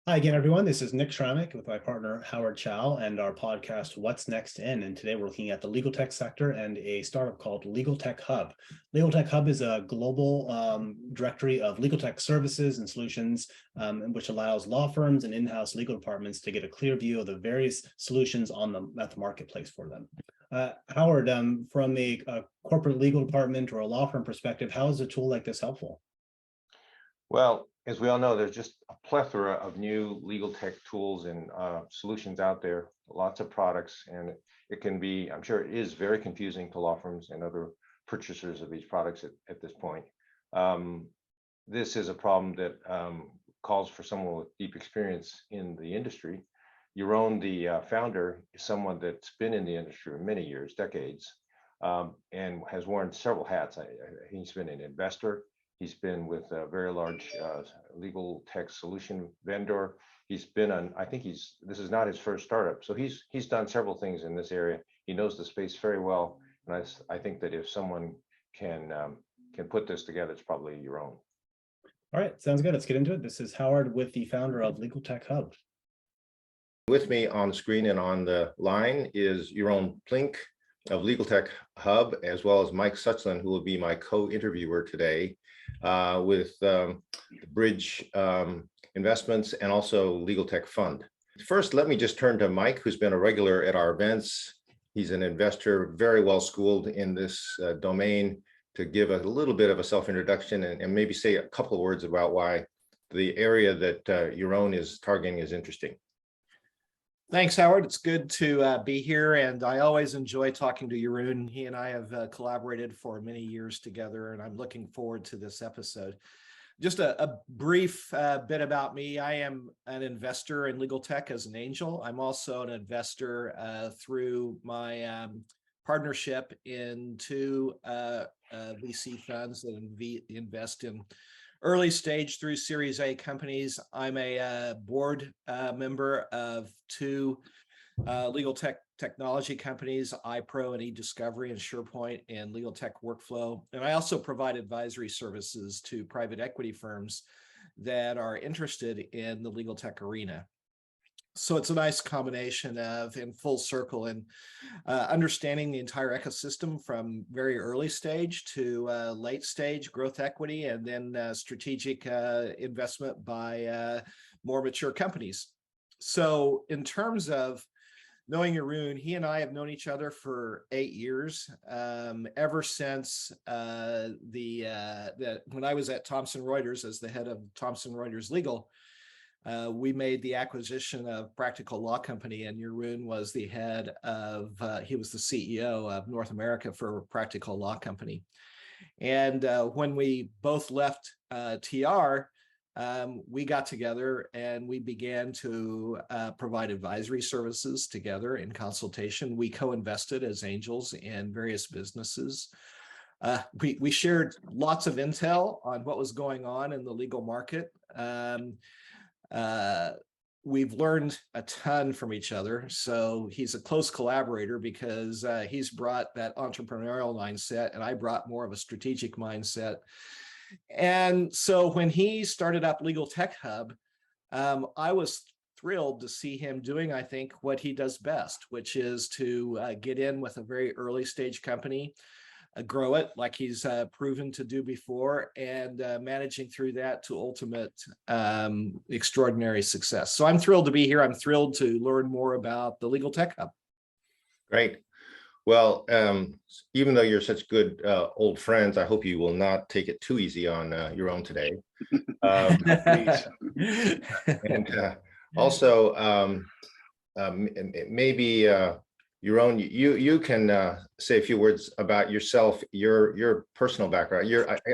Hi again, everyone. This is Nick Schrammick with my partner, Howard Chao, and our podcast, What's Next In? And today we're looking at the legal tech sector and a startup called Legaltech Hub. Legaltech Hub is a global directory of legal tech services and solutions, which allows law firms and in-house legal departments to get a clear view of the various solutions at the marketplace for them. Howard, from a corporate legal department or a law firm perspective, how is a tool like this helpful? Well, as we all know, there's just a plethora of new legal tech tools and solutions out there, lots of products, and it can be, I'm sure it is very confusing to law firms and other purchasers of these products at this point. This is a problem that calls for someone with deep experience in the industry. Jeroen, the founder, is someone that's been in the industry for many years, decades, and has worn several hats. He's been an investor. He's been with a very large legal tech solution vendor. He's been on, I think this is not his first startup. So he's done several things in this area. He knows the space very well. And I think that if someone can put this together, it's probably Jeroen. All right, sounds good. Let's get into it. This is Howard with the founder of Legaltech Hub. With me on the screen and on the line is Jeroen Plink of Legaltech Hub, as well as Mike Suchsland, who will be my co-interviewer today with the Bridge Investments and also Legaltech Fund. First, let me just turn to Mike, who's been a regular at our events. He's an investor, very well schooled in this domain, to give a little bit of a self-introduction and maybe say a couple of words about why the area that Jeroen is targeting is interesting. Thanks, Howard. It's good to be here, and I always enjoy talking to Jeroen. He and I have collaborated for many years together, and I'm looking forward to this episode. Just a brief bit about me. I am an investor in legal tech as an angel. I'm also an investor through my partnership in two VC funds that invest in early stage through Series A companies. I'm a board member of two legal technology companies, iPro and eDiscovery and SurePoint and Legal Tech Workflow. And I also provide advisory services to private equity firms that are interested in the legal tech arena. So it's a nice combination of in full circle and understanding the entire ecosystem from very early stage to late stage growth equity, and then strategic investment by more mature companies. So in terms of knowing Jeroen, he and I have known each other for 8 years, ever since when I was at Thomson Reuters as the head of Thomson Reuters Legal. We made the acquisition of Practical Law Company, and Jeroen was the head of, he was the CEO of North America for Practical Law Company. And when we both left TR, we got together and we began to provide advisory services together in consultation. We co-invested as angels in various businesses. We shared lots of intel on what was going on in the legal market. We've learned a ton from each other. So he's a close collaborator because he's brought that entrepreneurial mindset, and I brought more of a strategic mindset. And so when he started up Legaltech Hub, I was thrilled to see him doing, I think, what he does best, which is to get in with a very early stage company, grow it like he's proven to do before, and managing through that to ultimate extraordinary success. So I'm thrilled to be here. I'm thrilled to learn more about the Legaltech Hub. Great. Well, even though you're such good old friends, I hope you will not take it too easy on Jeroen today. And also, maybe Jeroen, you can say a few words about yourself, your personal background.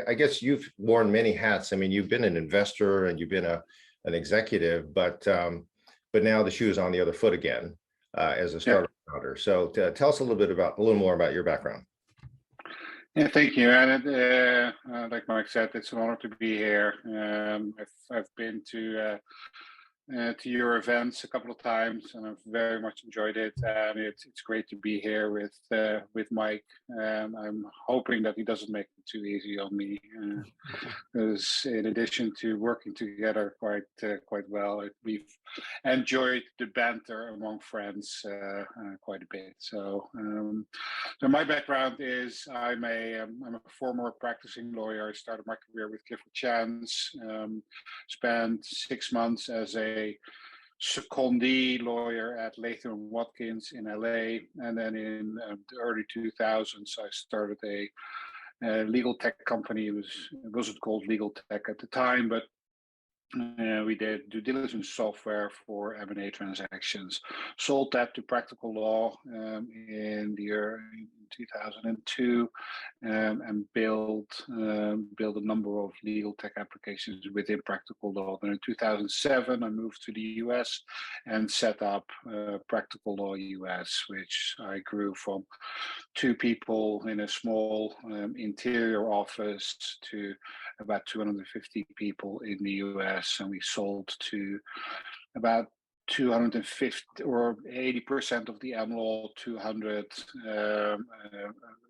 I guess you've worn many hats. I mean, you've been an investor and you've been an executive, but now the shoe is on the other foot again as a startup founder. So tell us a little more about your background. Yeah, thank you. And like Mike said, it's an honor to be here. I've been to to your events a couple of times, and I've very much enjoyed it. And it's great to be here with Mike. And I'm hoping that he doesn't make it too easy on me, because in addition to working together quite well, we've enjoyed the banter among friends quite a bit. So my background is I'm a former practicing lawyer. I started my career with Clifford Chance. Spent 6 months as a secondee lawyer at Latham & Watkins in LA, and then in the early 2000s I started a legal tech company. It wasn't called Legaltech at the time, but we did due diligence software for M&A transactions. Sold that to Practical Law in the year 2002, and built a number of legal tech applications within Practical Law. Then in 2007, I moved to the US and set up Practical Law US, which I grew from 2 people in a small interior office to about 250 people in the US, and we sold to about 250 or 80% of the AmLaw 200, a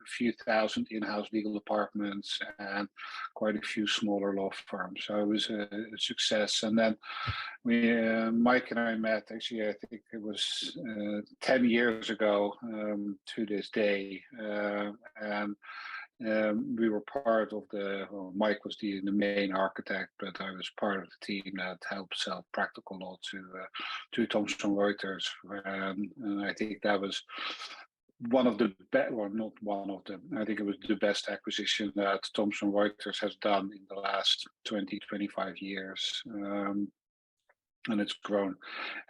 few thousand in-house legal departments, and quite a few smaller law firms. So it was a success. And then Mike and I met, actually, I think it was 10 years ago to this day. And we were part of Mike was the main architect, but I was part of the team that helped sell Practical Law to Thomson Reuters. And I think that was one of the best, or not one of them, I think it was the best acquisition that Thomson Reuters has done in the last 20, 25 years. And it's grown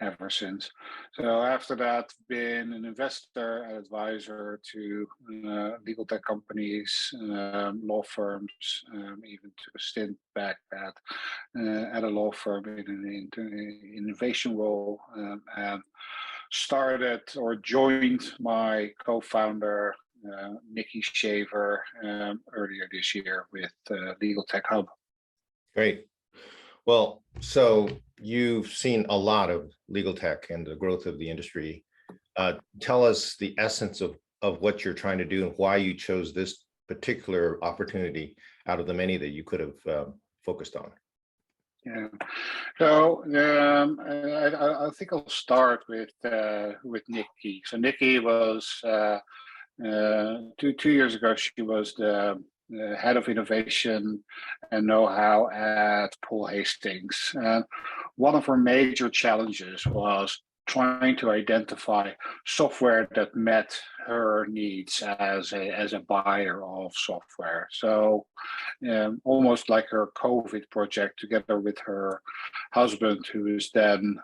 ever since. So after that, been an investor and advisor to legal tech companies, law firms, even to a stint back at a law firm in an innovation role, and started or joined my co-founder, Nikki Shaver, earlier this year with Legaltech Hub. Great. Well, so you've seen a lot of legal tech and the growth of the industry. Tell us the essence of what you're trying to do and why you chose this particular opportunity out of the many that you could have focused on. Yeah. So I think I'll start with Nikki. So Nikki was 2 years ago. She was the head of innovation and know-how at Paul Hastings. And one of her major challenges was trying to identify software that met her needs as a buyer of software. So almost like her COVID project, together with her husband, who is then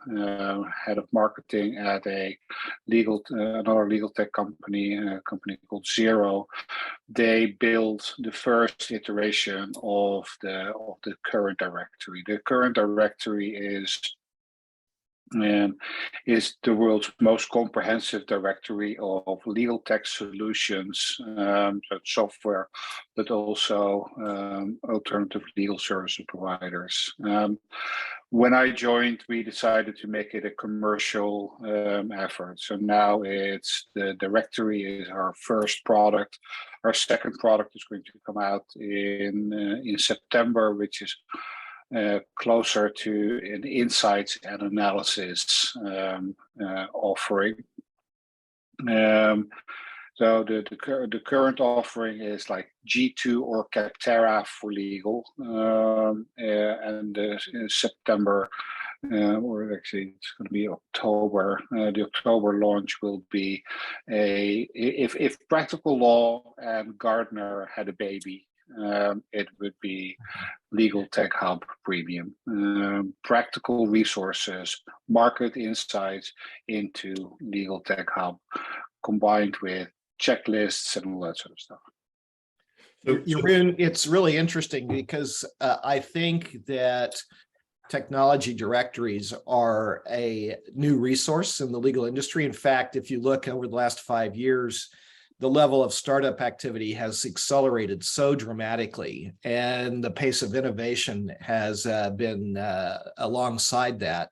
head of marketing at another legal tech company, a company called Xero. They built the first iteration of the current directory. The current directory is the world's most comprehensive directory of legal tech solutions, so software, but also alternative legal service providers. When I joined, we decided to make it a commercial effort. So now it's the directory is our first product. Our second product is going to come out in September, which is closer to an insights and analysis offering. So the current offering is like G2 or Capterra for legal, and in September, or actually it's going to be October. The October launch will be if Practical Law and Gartner had a baby, it would be Legaltech Hub Premium. Practical resources, market insights into Legaltech Hub, combined with checklists and all that sort of stuff. Jeroen, it's really interesting because I think that technology directories are a new resource in the legal industry. In fact, if you look over the last 5 years, the level of startup activity has accelerated so dramatically, and the pace of innovation has been alongside that.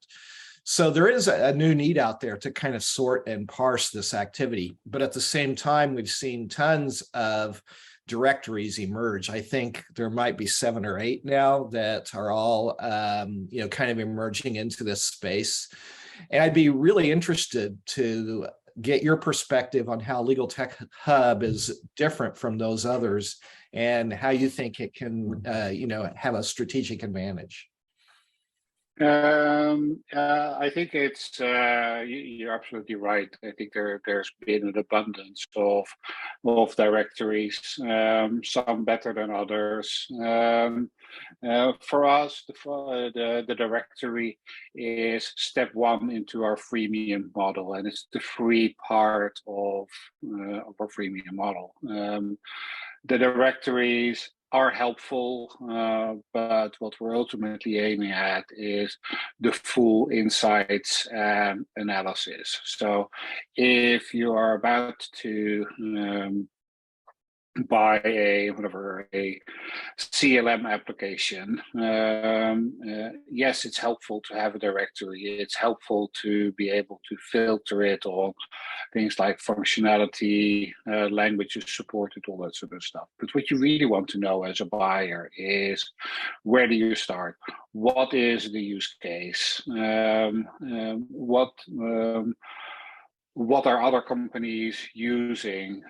So there is a new need out there to kind of sort and parse this activity. But at the same time, we've seen tons of directories emerge. I think there might be 7 or 8 now that are all, kind of emerging into this space. And I'd be really interested to get your perspective on how Legaltech Hub is different from those others and how you think it can, have a strategic advantage. I think you're absolutely right. I think there's been an abundance of directories, some better than others. For us, the directory is step 1 into our freemium model, and it's the free part of our freemium model. The directories are helpful, but what we're ultimately aiming at is the full insights and analysis. So if you are about to buy a CLM application, yes, it's helpful to have a directory. It's helpful to be able to filter it on things like functionality, languages supported, all that sort of stuff. But what you really want to know as a buyer is, where do you start? What is the use case? What are other companies using?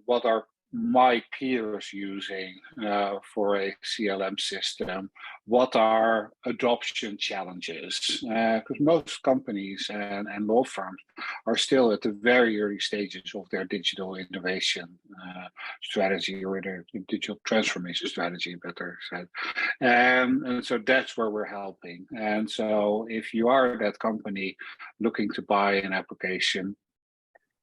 What are my peers using for a CLM system? What are adoption challenges? Because most companies and law firms are still at the very early stages of their digital innovation strategy, or their digital transformation strategy, better said. And so that's where we're helping. And so if you are that company looking to buy an application,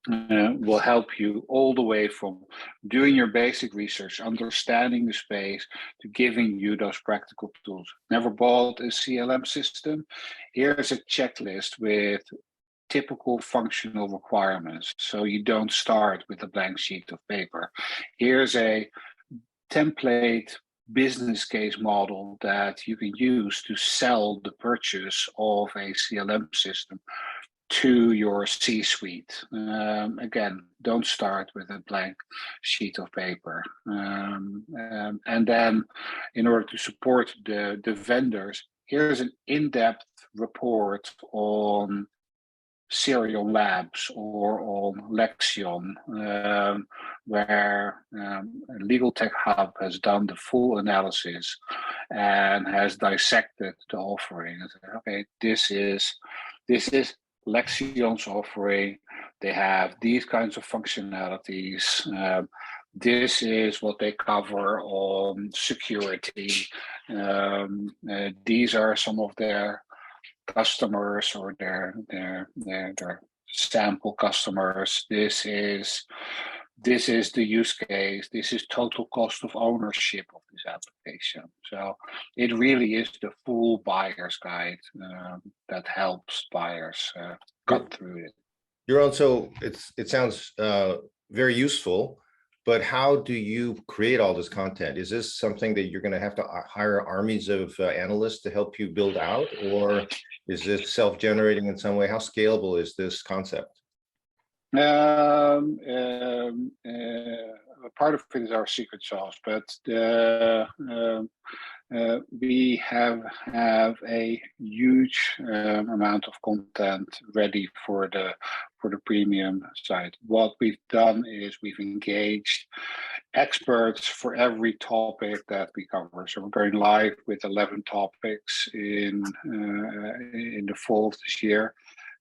will help you all the way from doing your basic research, understanding the space, to giving you those practical tools. Never bought a CLM system? Here's a checklist with typical functional requirements, so you don't start with a blank sheet of paper. Here's a template business case model that you can use to sell the purchase of a CLM system to your C-suite. Again, don't start with a blank sheet of paper. And then, in order to support the vendors, here's an in-depth report on Serial Labs or on Lexion, where Legaltech Hub has done the full analysis and has dissected the offering. And said, okay, this is Lexion's offering. They have these kinds of functionalities. This is what they cover on security. These are some of their customers, or their sample customers. This is the use case. This is total cost of ownership of this application. So it really is the full buyer's guide that helps buyers cut through it. Jeroen, so it sounds very useful, but how do you create all this content? Is this something that you're going to have to hire armies of analysts to help you build out, or is this self-generating in some way? How scalable is this concept? Part of it is our secret sauce, but we have a huge amount of content ready for the premium side. What we've done is we've engaged experts for every topic that we cover. So we're going live with 11 topics in the fall of this year.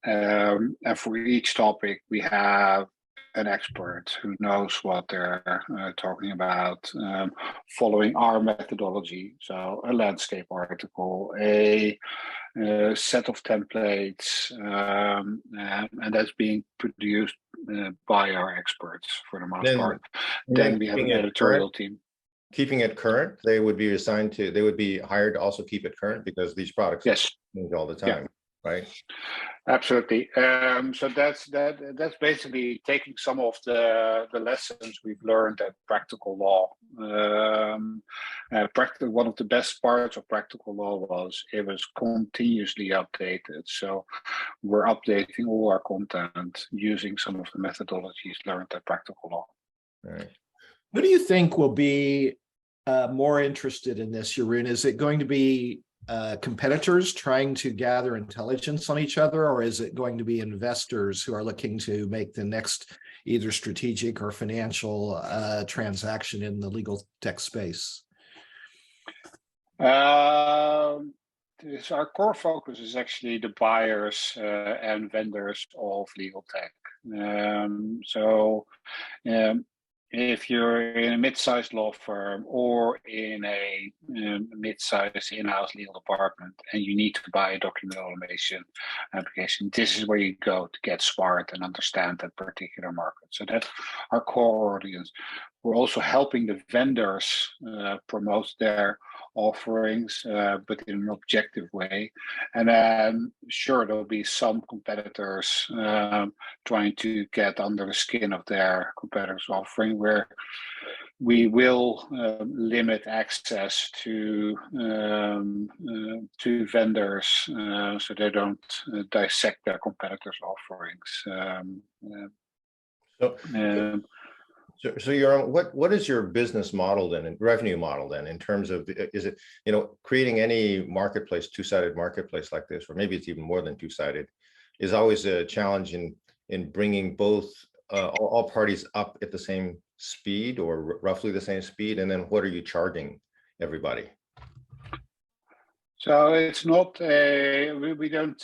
And for each topic, we have an expert who knows what they're talking about, following our methodology. So a landscape article, a set of templates, and that's being produced by our experts for the most part. Then we have an editorial team. Keeping it current, they would be hired to also keep it current, because these products change all the time, right? Absolutely. So that's basically taking some of the lessons we've learned at practical law. One of the best parts of practical law was it was continuously updated. So we're updating all our content using some of the methodologies learned at practical law. All right. Who do you think will be more interested in this, Jeroen? Is it going to be competitors trying to gather intelligence on each other, or is it going to be investors who are looking to make the next either strategic or financial transaction in the legal tech space? So our core focus is actually the buyers and vendors of legal tech. If you're in a mid-sized law firm or in a mid-sized in-house legal department and you need to buy a document automation application, this is where you go to get smart and understand that particular market. So that's our core audience. We're also helping the vendors promote their offerings, but in an objective way. And then, sure, there'll be some competitors trying to get under the skin of their competitors' offering, where we will limit access to vendors so they don't dissect their competitors' offerings. So what is your business model then, and revenue model then, in terms of, is it, creating any marketplace, two-sided marketplace like this, or maybe it's even more than two-sided, is always a challenge in bringing both all parties up at the same speed or roughly the same speed, and then what are you charging everybody? So it's not we don't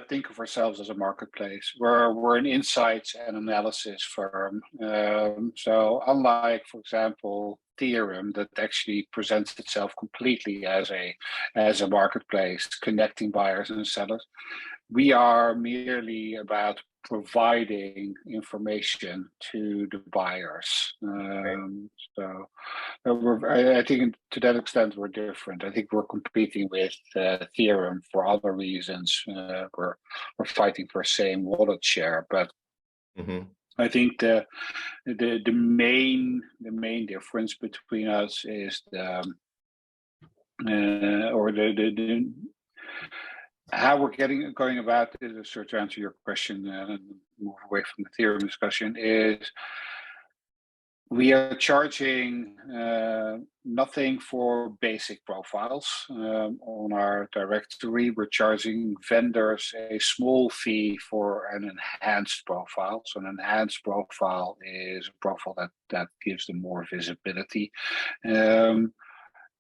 think of ourselves as a marketplace. We're an insights and analysis firm. So unlike, for example, Theorem, that actually presents itself completely as a marketplace, connecting buyers and sellers, we are merely about providing information to the buyers. I think to that extent we're different. I think we're competing with Theorem for other reasons. We're fighting for the same wallet share, but I think the main difference between us is how we're going about this, to answer your question and move away from the Theorem discussion, is we are charging nothing for basic profiles. On our directory, we're charging vendors a small fee for an enhanced profile. So an enhanced profile is a profile that gives them more visibility.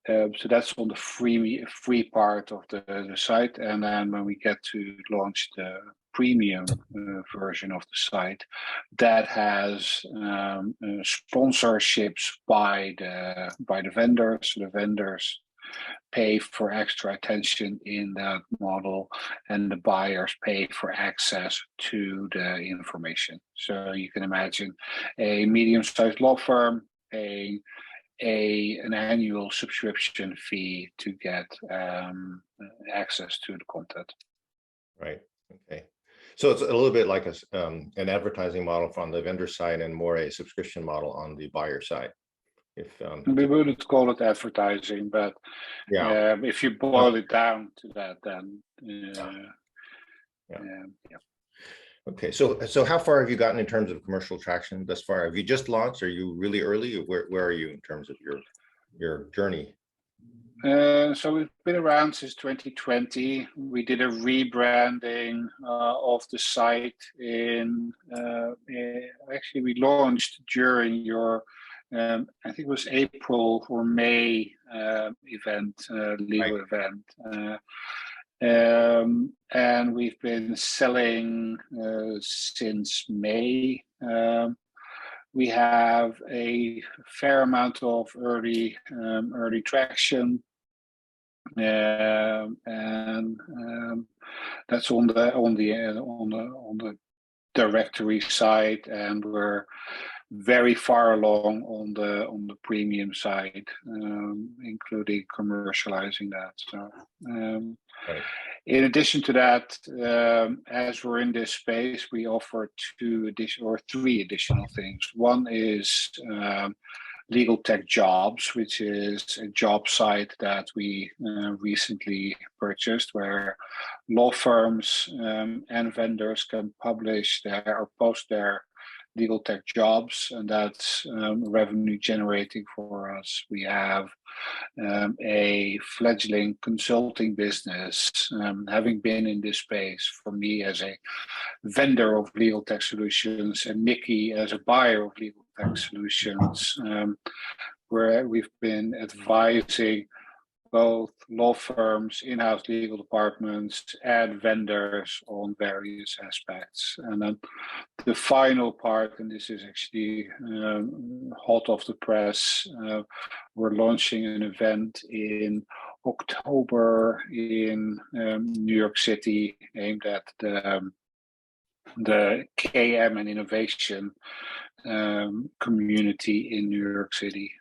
So that's on the free part of the site, and then when we get to launch the premium version of the site, that has sponsorships by the vendors. So the vendors pay for extra attention in that model, and the buyers pay for access to the information. So you can imagine a medium-sized law firm paying an annual subscription fee to get access to the content. Right. Okay. So it's a little bit like an advertising model from the vendor side and more a subscription model on the buyer side. If we wouldn't call it advertising, but yeah, if you boil it down to that, then yeah. Okay, so how far have you gotten in terms of commercial traction thus far? Have you just launched? Are you really early? Where are you in terms of your journey? So we've been around since 2020. We did a rebranding of the site actually we launched during your I think it was April or May legal event. And we've been selling since May. We have a fair amount of early traction, and that's on the directory side, and we're very far along on the premium side, including commercializing that. So right. In addition to that, as we're in this space, we offer three additional things. One is Legaltech Jobs, which is a job site that we recently purchased, where law firms and vendors can publish or post their Legaltech jobs, and that's revenue generating for us. We have a fledgling consulting business. Having been in this space, for me as a vendor of legal tech solutions and Nikki as a buyer of legal tech solutions, where we've been advising both law firms, in-house legal departments, and vendors on various aspects. And then the final part, and this is actually hot off the press, we're launching an event in October in New York City aimed at the KM and innovation community in New York City.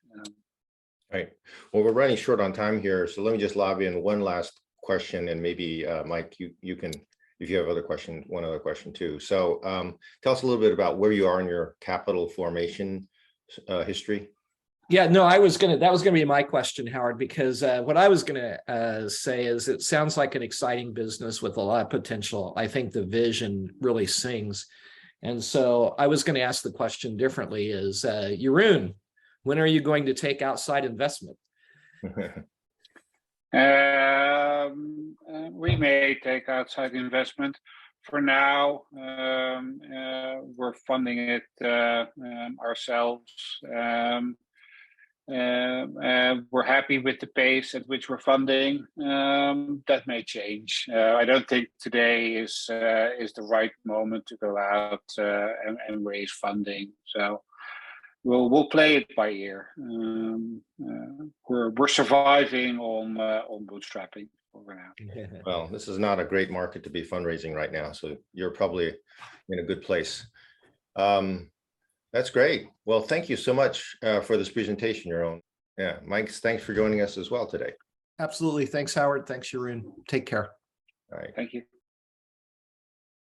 Right. Well, we're running short on time here, so let me just lob in one last question, and maybe Mike, you can, if you have one other question too. So tell us a little bit about where you are in your capital formation history. Yeah, no, that was gonna be my question, Howard, because what I was gonna say is it sounds like an exciting business with a lot of potential. I think the vision really sings. And so I was gonna ask the question differently is, Jeroen, when are you going to take outside investment? We may take outside investment. For now, we're funding it ourselves. We're happy with the pace at which we're funding. That may change. I don't think today is the right moment to go out and raise funding. So we'll play it by ear. We're surviving on bootstrapping for now. Well, this is not a great market to be fundraising right now, so you're probably in a good place. That's great. Well, thank you so much for this presentation, Jeroen. Yeah, Mike, thanks for joining us as well today. Absolutely. Thanks, Howard. Thanks, Jeroen. Take care. All right. Thank you.